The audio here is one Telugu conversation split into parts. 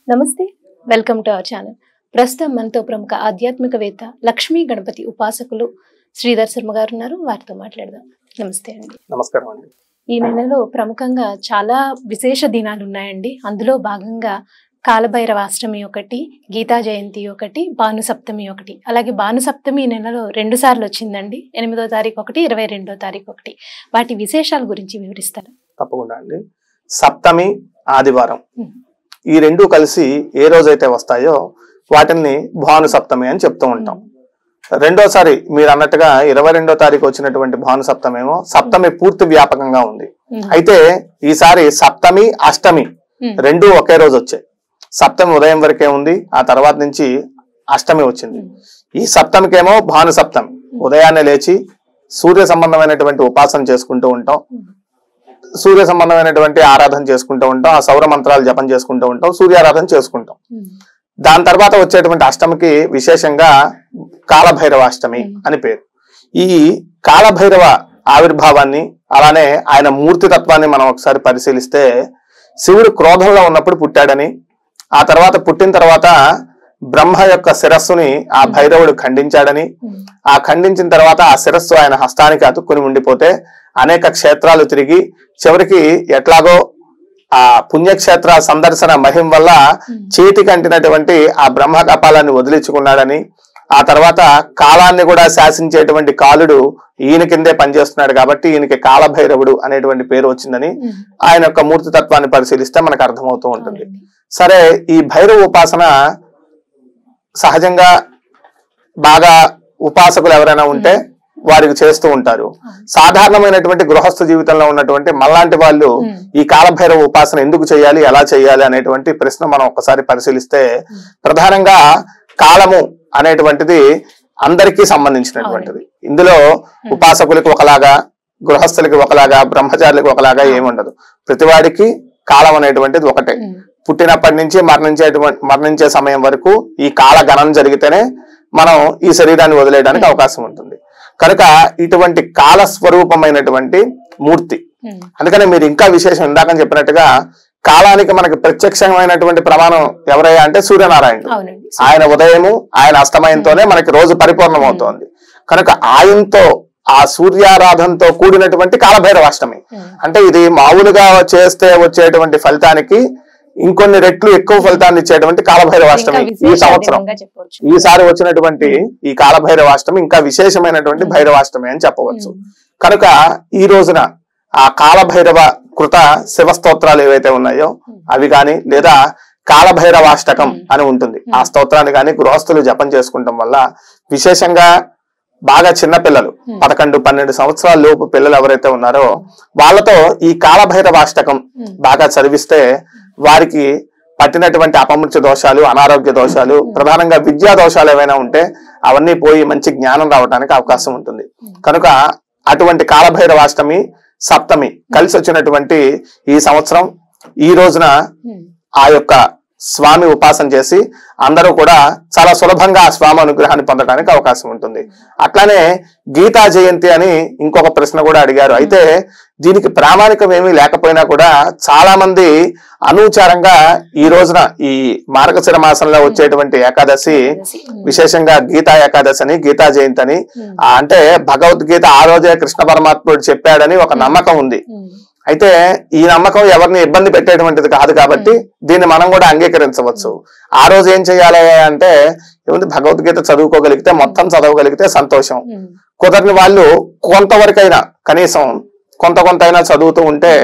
నమస్తే, వెల్కమ్ టు అవర్ ఛానల్. ప్రస్తుతం మనతో ప్రముఖ ఆధ్యాత్మికవేత్త లక్ష్మీ గణపతి ఉపాసకులు శ్రీధర్ శర్మ గారు ఉన్నారు. వారితో మాట్లాడదాం. నమస్తే అండి. నమస్కారం అండి. ఈ నెలలో ప్రముఖంగా చాలా విశేష దినాలు ఉన్నాయండి. అందులో భాగంగా కాలభైరవాష్టమి ఒకటి, గీతా జయంతి ఒకటి, భానుసప్తమి ఒకటి. అలాగే భానుసప్తమి ఈ నెలలో 2 సార్లు వచ్చిందండి. 8వ తారీఖు ఒకటి, 22వ తారీఖు ఒకటి. వాటి విశేషాల గురించి వివరిస్తారు? తప్పకుండా అండి. సప్తమి, ఆదివారం ఈ రెండు కలిసి ఏ రోజైతే వస్తాయో వాటిని భాను సప్తమి అని చెప్తూ ఉంటాం. రెండోసారి మీరు అన్నట్టుగా 22వ తారీఖు వచ్చినటువంటి భాను సప్తమేమో సప్తమి పూర్తి వ్యాపకంగా ఉంది. అయితే ఈసారి సప్తమి, అష్టమి రెండు ఒకే రోజు వచ్చాయి. సప్తమి ఉదయం వరకే ఉంది, ఆ తర్వాత నుంచి అష్టమి వచ్చింది. ఈ సప్తమికేమో భాను సప్తమి. ఉదయాన్నే లేచి సూర్య సంబంధమైనటువంటి ఉపాసన చేసుకుంటూ ఉంటాం, సూర్య సంబంధమైనటువంటి ఆరాధన చేసుకుంటూ ఉంటాం, ఆ సౌర మంత్రాలు జపం చేసుకుంటూ ఉంటాం, సూర్యారాధన చేసుకుంటాం. దాని తర్వాత వచ్చేటువంటి అష్టమికి విశేషంగా కాలభైరవాష్టమి అని పేరు. ఈ కాలభైరవ ఆవిర్భావాన్ని అలానే ఆయన మూర్తి తత్వాన్ని మనం ఒకసారి పరిశీలిస్తే, శివుడు క్రోధంలో ఉన్నప్పుడు పుట్టాడని, ఆ తర్వాత పుట్టిన తర్వాత బ్రహ్మ యొక్క శిరస్సుని ఆ భైరవుడు ఖండించాడని, ఆ ఖండించిన తర్వాత ఆ శిరస్సు ఆయన హస్తానికి అతుక్కుని ఉండిపోతే అనేక క్షేత్రాలు తిరిగి చివరికి ఎట్లాగో ఆ పుణ్యక్షేత్ర సందర్శన మహిమ వల్ల చేతికి అంటినటువంటి ఆ బ్రహ్మ కపాలాన్ని వదిలించుకున్నాడని, ఆ తర్వాత కాలాన్ని కూడా శాసించేటువంటి కాలుడు ఈయన కిందే పనిచేస్తున్నాడు కాబట్టి ఈయనకి కాలభైరవుడు అనేటువంటి పేరు వచ్చిందని ఆయన యొక్క మూర్తితత్వాన్ని పరిశీలిస్తే మనకు అర్థమవుతూ ఉంటుంది. సరే, ఈ భైరవ ఉపాసన సహజంగా బాగా ఉపాసకులు ఎవరైనా ఉంటే వారికి చేస్తూ ఉంటారు. సాధారణమైనటువంటి గృహస్థ జీవితంలో ఉన్నటువంటి మళ్ళాంటి వాళ్ళు ఈ కాలభైరవ ఉపాసన ఎందుకు చేయాలి, ఎలా చేయాలి అనేటువంటి ప్రశ్న మనం ఒక్కసారి పరిశీలిస్తే, ప్రధానంగా కాలము అనేటువంటిది అందరికీ సంబంధించినటువంటిది. ఇందులో ఉపాసకులకి ఒకలాగా, గృహస్థులకి ఒకలాగా, బ్రహ్మచారులకి ఒకలాగా ఏముండదు. ప్రతివాడికి కాలం అనేటువంటిది ఒకటే. పుట్టినప్పటి నుంచి మరణించే సమయం వరకు ఈ కాల గణన జరిగితేనే మనం ఈ శరీరాన్ని వదిలేయడానికి అవకాశం ఉంటుంది. కనుక ఇటువంటి కాల స్వరూపమైనటువంటి మూర్తి. అందుకనే మీరు ఇంకా విశేషం ఇందాక చెప్పినట్టుగా కాలానికి మనకి ప్రత్యక్షమైనటువంటి ప్రమాణం ఎవరయ్యా అంటే సూర్యనారాయణుడు. ఆయన ఉదయము ఆయన అస్తమయంతోనే మనకి రోజు పరిపూర్ణం అవుతోంది. కనుక ఆయనతో ఆ సూర్యారాధనతో కూడినటువంటి కాలభైరవాష్టమి. అంటే ఇది మామూలుగా చేస్తే వచ్చేటువంటి ఫలితానికి ఇంకొన్ని రెట్లు ఎక్కువ ఫలితాన్ని ఇచ్చేటువంటి కాలభైరవాష్టమి ఈ సంవత్సరం. ఈసారి వచ్చినటువంటి ఈ కాలభైరవాష్టమి ఇంకా విశేషమైనటువంటి భైరవాష్టమి అని చెప్పవచ్చు. కనుక ఈ రోజున ఆ కాలభైరవ కృత శివ స్తోత్రాలు ఏవైతే ఉన్నాయో అవి కానీ, లేదా కాలభైరవాష్టకం అని ఉంటుంది, ఆ స్తోత్రాన్ని కానీ గృహస్థులు జపం చేసుకుంటాం వల్ల విశేషంగా బాగా చిన్న పిల్లలు 11-12 సంవత్సరాల లోపు పిల్లలు ఎవరైతే ఉన్నారో వాళ్ళతో ఈ కాలభైరవాష్టకం బాగా చదివిస్తే వారికి పట్టినటువంటి అపమృత్యు దోషాలు, అనారోగ్య దోషాలు, ప్రధానంగా విద్యా దోషాలు ఏవైనా ఉంటే అవన్నీ పోయి మంచి జ్ఞానం రావడానికి అవకాశం ఉంటుంది. కనుక అటువంటి కాలభైరవాష్టమి సప్తమి కలిసి వచ్చినటువంటి ఈ సంవత్సరం ఈ రోజున ఆ యొక్క స్వామి ఉపాసన చేసి అందరూ కూడా చాలా సులభంగా ఆ స్వామి అనుగ్రహాన్ని పొందడానికి అవకాశం ఉంటుంది. అట్లానే గీతా జయంతి అని ఇంకొక ప్రశ్న కూడా అడిగారు. అయితే దీనికి ప్రామాణికం ఏమీ లేకపోయినా కూడా చాలా మంది అనూచారంగా ఈ రోజున ఈ మార్గశిర మాసంలో వచ్చేటువంటి ఏకాదశి, విశేషంగా గీతా ఏకాదశి అని, గీతా జయంతి అని, అంటే భగవద్గీత ఆ రోజే కృష్ణ పరమాత్ముడు చెప్పాడని ఒక నమ్మకం ఉంది. అయితే ఈ నమ్మకం ఎవరిని ఇబ్బంది పెట్టేటువంటిది కాదు కాబట్టి దీన్ని మనం కూడా అంగీకరించవచ్చు. ఆ రోజు ఏం చేయాలి అంటే, ఏముంది, భగవద్గీత చదువుకోగలిగితే, మొత్తం చదవగలిగితే సంతోషం. కుదరని వాళ్ళు కొంతవరకైనా, కనీసం కొంత అయినా చదువుతూ ఉంటే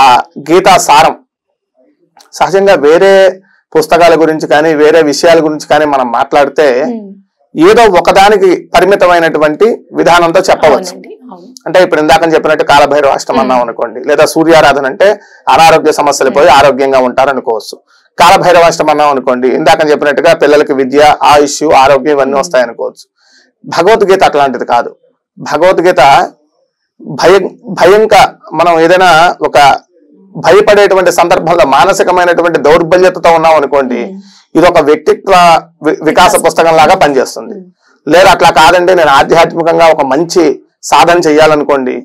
ఆ గీతా సారం, సహజంగా వేరే పుస్తకాల గురించి కానీ వేరే విషయాల గురించి కానీ మనం మాట్లాడితే ఏదో ఒకదానికి పరిమితమైనటువంటి విధానంతో చెప్పవచ్చు. అంటే ఇప్పుడు ఇందాక చెప్పినట్టు కాలభైరవాష్టమి అన్నాం అనుకోండి, లేదా సూర్యారాధన అంటే అనారోగ్య సమస్యలు పోయి ఆరోగ్యంగా ఉంటారు అనుకోవచ్చు. కాలభైరవాష్టమి అన్నాం అనుకోండి, ఇందాక చెప్పినట్టుగా పిల్లలకి విద్య, ఆయుష్, ఆరోగ్యం ఇవన్నీ వస్తాయి అనుకోవచ్చు. భగవద్గీత అట్లాంటిది కాదు. భగవద్గీత భయంగా మనం ఏదైనా ఒక భయపడేటువంటి సందర్భంలో మానసికమైనటువంటి దౌర్బల్యతతో ఉన్నాం అనుకోండి, ఇది ఒక వ్యక్తిత్వ వికాస పుస్తకం లాగా పనిచేస్తుంది. లేదా అట్లా కాదండి, నేను ఆధ్యాత్మికంగా ఒక మంచి సాధన చెయ్యాలనుకోండి,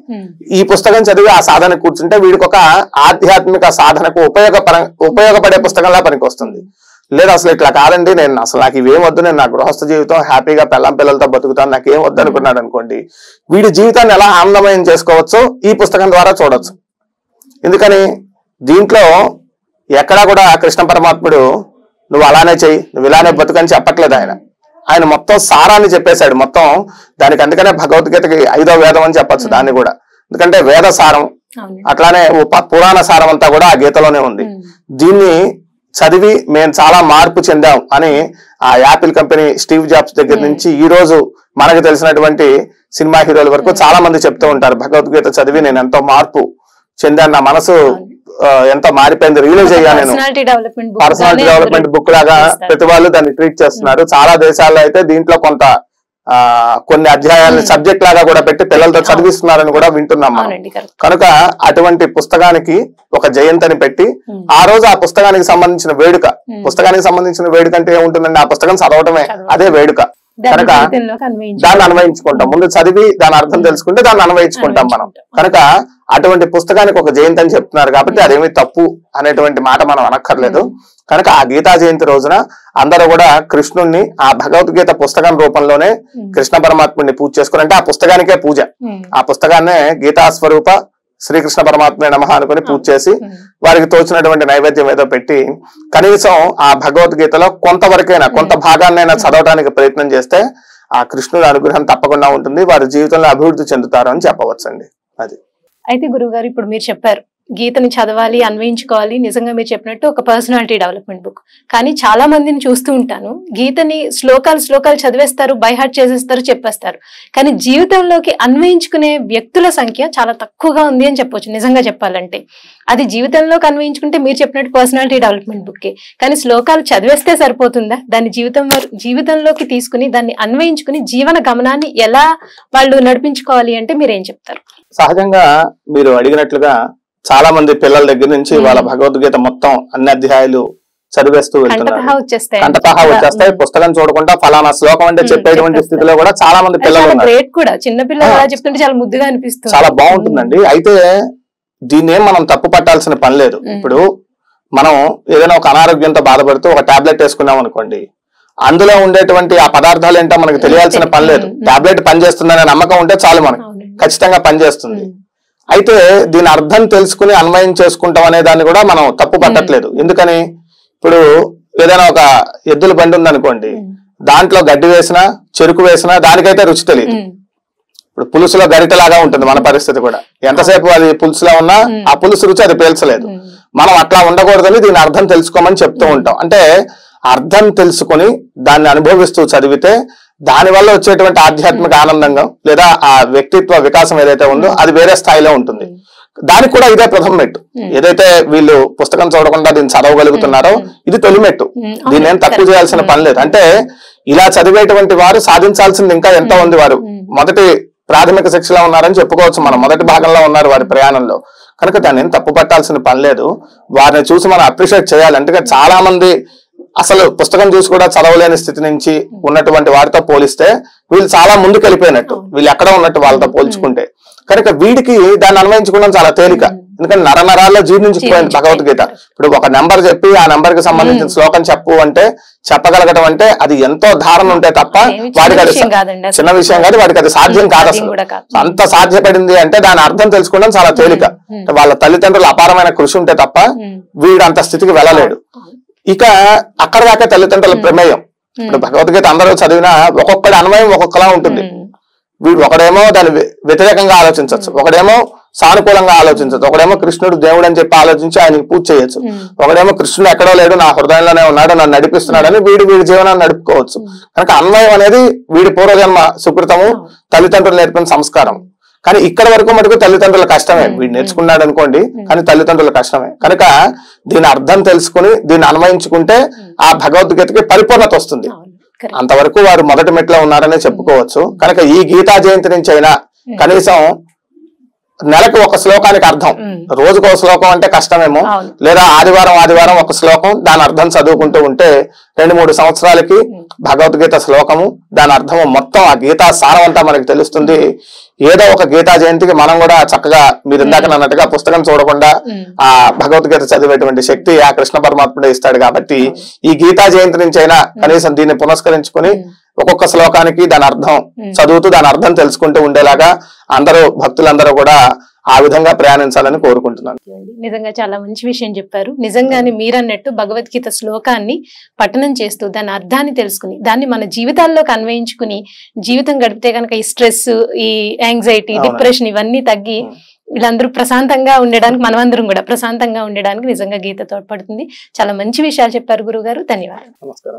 ఈ పుస్తకం చదివి ఆ సాధన కూర్చుంటే వీడికి ఒక ఆధ్యాత్మిక సాధనకు ఉపయోగపడే పుస్తకంలా పనికొస్తుంది. లేదు అసలు ఇట్లా కాదండి, నేను అసలు నాకు ఇవేం వద్దు, నేను నా గృహస్థ జీవితం హ్యాపీగా పిల్లలతో బతుకుతాను, నాకేం వద్దు అనుకున్నాడు అనుకోండి, వీడి జీవితాన్ని ఎలా ఆనందమయం చేసుకోవచ్చో ఈ పుస్తకం ద్వారా చూడొచ్చు. ఎందుకని దీంట్లో ఎక్కడా కూడా కృష్ణ పరమాత్ముడు నువ్వు అలానే చెయ్యి, నువ్వు ఇలానే బతుకని చెప్పట్లేదు. ఆయన మొత్తం సారాన్ని చెప్పేశాడు మొత్తం. దానికి అందుకనే భగవద్గీతకి 5వ వేదం అని చెప్పచ్చు దాన్ని కూడా. ఎందుకంటే వేద సారం అట్లానే పురాణ సారం అంతా కూడా ఆ గీతలోనే ఉంది. దీన్ని చదివి మేము చాలా మార్పు చెందాం అని ఆ యాపిల్ కంపెనీ స్టీవ్ జాబ్స్ దగ్గర నుంచి ఈ రోజు మనకు తెలిసినటువంటి సినిమా హీరోల వరకు చాలా మంది చెప్తూ ఉంటారు, భగవద్గీత చదివి నేను ఎంతో మార్పు చెందాను, నా మనసు ఎంతో మారిపోయింది, రియలైజ్ అయ్యాను నేను. పర్సనాలిటీ డెవలప్మెంట్ బుక్ లాగా ప్రతి వాళ్ళు దాన్ని ట్రీట్ చేస్తున్నారు. చాలా దేశాల్లో అయితే దీంట్లో కొన్ని అధ్యాయాలను సబ్జెక్ట్ లాగా కూడా పెట్టి పిల్లలతో చదివిస్తున్నారని కూడా వింటున్నాం మనం. కనుక అటువంటి పుస్తకానికి ఒక జయంతిని పెట్టి ఆ రోజు ఆ పుస్తకానికి సంబంధించిన వేడుక, పుస్తకానికి సంబంధించిన వేడుక అంటే ఏముంటుందండి, ఆ పుస్తకం చదవటమే అదే వేడుక. కనుక దాన్ని అన్వయించుకుంటాం, ముందు చదివి దాని అర్థం తెలుసుకుంటే దాన్ని అన్వయించుకుంటాం మనం. కనుక అటువంటి పుస్తకానికి ఒక జయంతి అని చెప్తున్నారు కాబట్టి అదేమి తప్పు అనేటువంటి మాట మనం అనక్కర్లేదు. కనుక ఆ గీతా జయంతి రోజున అందరూ కూడా కృష్ణుణ్ణి ఆ భగవద్గీత పుస్తకం రూపంలోనే కృష్ణ పరమాత్ముడిని పూజ చేసుకుని, అంటే ఆ పుస్తకానికే పూజ, ఆ పుస్తకాన్నే గీతా స్వరూప శ్రీకృష్ణ పరమాత్మే నమః అనుకుని పూజ చేసి వారికి తోచినటువంటి నైవేద్యం ఏదో పెట్టి కనీసం ఆ భగవద్గీతలో కొంతవరకైనా కొంత భాగాన్నైనా చదవడానికి ప్రయత్నం చేస్తే ఆ కృష్ణుడి అనుగ్రహం తప్పకుండా ఉంటుంది, వారి జీవితంలో అభివృద్ధి చెందుతారు అని చెప్పవచ్చండి. అది అయితే గురువుగారు ఇప్పుడు మీరు చెప్పారు గీతని చదవాలి, అన్వయించుకోవాలి, నిజంగా మీరు చెప్పినట్టు ఒక పర్సనాలిటీ డెవలప్మెంట్ బుక్. కానీ చాలా మందిని చూస్తూ ఉంటాను, గీతని శ్లోకాలు చదివేస్తారు, బైహార్ట్ చేసేస్తారు, చెప్పేస్తారు. కానీ జీవితంలోకి అన్వయించుకునే వ్యక్తుల సంఖ్య చాలా తక్కువగా ఉంది అని చెప్పొచ్చు నిజంగా చెప్పాలంటే. అది జీవితంలోకి అన్వయించుకుంటే మీరు చెప్పినట్టు పర్సనాలిటీ డెవలప్మెంట్ బుక్కే. కానీ శ్లోకాలు చదివేస్తే సరిపోతుందా? దాన్ని జీవితంలోకి తీసుకుని దాన్ని అన్వయించుకుని జీవన గమనాన్ని ఎలా వాళ్ళు నడిపించుకోవాలి అంటే మీరేం చెప్తారు? సహజంగా మీరు అడిగినట్లుగా చాలా మంది పిల్లల దగ్గర నుంచి వాళ్ళ భగవద్గీత మొత్తం అన్ని అధ్యాయాలు చదివేస్తూ వెళ్తున్నారు, కంటతహా వచ్చేస్తాయి, పుస్తకం చూడకుండా ఫలానా శ్లోకం అంటే చెప్పేటువంటి స్థితిలో కూడా చాలా మంది పిల్లలు ఉన్నారు. చిన్న పిల్లలు చెప్తుంటే చాలా ముద్దుగా అనిపిస్తుంది, చాలా బాగుంటుందండి. అయితే దీన్ని ఏం మనం తప్పు పట్టాల్సిన పని లేదు. ఇప్పుడు మనం ఏదైనా ఒక అనారోగ్యంతో బాధపడుతూ ఒక టాబ్లెట్ వేసుకున్నాం అనుకోండి, అందులో ఉండేటువంటి ఆ పదార్థాలు ఏంటో మనకు తెలియాల్సిన పని లేదు. టాబ్లెట్ పనిచేస్తుందనే నమ్మకం ఉంటే చాలు, మనకు ఖచ్చితంగా పనిచేస్తుంది. అయితే దీని అర్థం తెలుసుకుని అన్వయం చేసుకుంటాం అనే దాన్ని కూడా మనం తప్పు పట్టట్లేదు. ఎందుకని ఇప్పుడు ఏదైనా ఒక ఎద్దుల బండి ఉందనుకోండి, దాంట్లో గడ్డి వేసినా చెరుకు వేసినా దానికైతే రుచి తెలియదు. ఇప్పుడు పులుసులో గరిటెలాగా ఉంటుంది మన పరిస్థితి కూడా, ఎంతసేపు అది పులుసులో ఉన్నా ఆ పులుసు రుచి అది పీల్చలేదు. మనం అట్లా ఉండకూడదని దీని అర్థం తెలుసుకోమని చెప్తూ ఉంటాం. అంటే అర్థం తెలుసుకుని దాన్ని అనుభవిస్తూ చదివితే దానివల్ల వచ్చేటువంటి ఆధ్యాత్మిక ఆనందంగా లేదా ఆ వ్యక్తిత్వ వికాసం ఏదైతే ఉందో అది వేరే స్థాయిలో ఉంటుంది. దానికి కూడా ఇదే ప్రథమ మెట్టు. ఏదైతే వీళ్ళు పుస్తకం చూడకుండా దీన్ని చదవగలుగుతున్నారో ఇది తొలి మెట్టు. దీన్ని ఏం తక్కువ చేయాల్సిన పని లేదు. అంటే ఇలా చదివేటువంటి వారు సాధించాల్సింది ఇంకా ఎంతో ఉంది. వారు మొదటి ప్రాథమిక శిక్షలో ఉన్నారని చెప్పుకోవచ్చు, మనం మొదటి భాగంలో ఉన్నారు వారి ప్రయాణంలో. కనుక దాన్ని ఏం తప్పు పట్టాల్సిన పని లేదు. వారిని చూసి మనం అప్రిషియేట్ చేయాలి. అంటే చాలా మంది అసలు పుస్తకం చూసి కూడా చదవలేని స్థితి నుంచి ఉన్నటువంటి వారితో పోలిస్తే వీళ్ళు చాలా ముందుకు వెళ్ళిపోయినట్టు, వీళ్ళు ఎక్కడ ఉన్నట్టు వాళ్ళతో పోల్చుకుంటే. కనుక వీడికి దాన్ని అన్వయించుకోవడం చాలా తేలిక. ఎందుకంటే నరనరాల్లో జీర్ణించుకుపోయింది భగవద్గీత. ఇప్పుడు ఒక నెంబర్ చెప్పి ఆ నెంబర్ కి సంబంధించిన శ్లోకం చెప్పు అంటే చెప్పగలగటం అంటే అది ఎంతో ధారణ ఉంటే తప్ప వాడికి అది చిన్న విషయం కాదు, వాడికి అది సాధ్యం కాదు. అసలు అంత సాధ్యపడింది అంటే దాని అర్థం తెలుసుకోవడం చాలా తేలిక. వాళ్ళ తల్లిదండ్రులు అపారమైన కృషి ఉంటే తప్ప వీడు అంత స్థితికి వెళ్ళలేడు. ఇక అక్కడ దాకా తల్లిదండ్రుల ప్రమేయం. ఇప్పుడు భగవద్గీత అందరూ చదివినా ఒక్కొక్కటి అన్వయం ఒక్కొక్కలా ఉంటుంది. వీడు ఒకడేమో దాని వ్యతిరేకంగా ఆలోచించవచ్చు, ఒకడేమో సానుకూలంగా ఆలోచించవచ్చు, ఒకడేమో కృష్ణుడు దేవుడు అని చెప్పి ఆలోచించి ఆయనకి పూజ చేయొచ్చు, ఒకడేమో కృష్ణుడు ఎక్కడో లేడు నా హృదయంలోనే ఉన్నాడు నన్ను నడిపిస్తున్నాడు అని వీడి జీవనాన్ని నడుపుకోవచ్చు. కనుక అన్వయం అనేది వీడి పూర్వజన్మ సుకృతము, తల్లిదండ్రులు నేర్పిన సంస్కారం. కానీ ఇక్కడ వరకు మటుకు తల్లిదండ్రుల కష్టమే. వీడు నేర్చుకున్నాడు అనుకోండి, కానీ తల్లిదండ్రుల కష్టమే. కనుక దీని అర్థం తెలుసుకుని దీన్ని అన్వయించుకుంటే ఆ భగవద్గీతకి పరిపూర్ణత వస్తుంది. అంతవరకు వారు మొదటి మెట్లో ఉన్నారనే చెప్పుకోవచ్చు. కనుక ఈ గీతా జయంతి నుంచి అయినా కనీసం నెలకు ఒక శ్లోకానికి అర్థం. రోజుకు ఒక శ్లోకం అంటే కష్టమేమో, లేదా ఆదివారం ఒక శ్లోకం, దాని అర్థం చదువుకుంటూ ఉంటే 2-3 సంవత్సరాలకి భగవద్గీత శ్లోకము దాని అర్థము మొత్తం ఆ గీతా సారం అంతా మనకి తెలుస్తుంది. ఏదో ఒక గీతా జయంతికి మనం కూడా చక్కగా మీరు ఇందాక అన్నట్టుగా పుస్తకం చూడకుండా ఆ భగవద్గీత చదివేటువంటి శక్తి ఆ కృష్ణ పరమాత్ముడే ఇస్తాడు. కాబట్టి ఈ గీతా జయంతి నుంచి అయినా కనీసం దీన్ని పునస్కరించుకుని ఒక్కొక్క శ్లోకానికి దాని అర్థం చదువుతూ దాని అర్థం తెలుసుకుంటూ ఉండేలాగా అందరూ భక్తులందరూ కూడా ఆ విధంగా ప్రయాణించాలని కోరుకుంటున్నాను. నిజంగా చాలా మంచి విషయం చెప్పారు. నిజంగానే మీరన్నట్టు భగవద్గీత శ్లోకాన్ని పఠనం చేస్తూ దాని అర్థాన్ని తెలుసుకుని దాన్ని మన జీవితాల్లోకి అన్వయించుకుని జీవితం గడిపితే కనుక ఈ స్ట్రెస్, ఈ యాంగ్జైటీ, డిప్రెషన్ ఇవన్నీ తగ్గి వీళ్ళందరూ ప్రశాంతంగా ఉండడానికి, మనమందరం కూడా ప్రశాంతంగా ఉండడానికి నిజంగా గీత తోడ్పడుతుంది. చాలా మంచి విషయాలు చెప్పారు గురుగారు. ధన్యవాదాలు. నమస్కారం.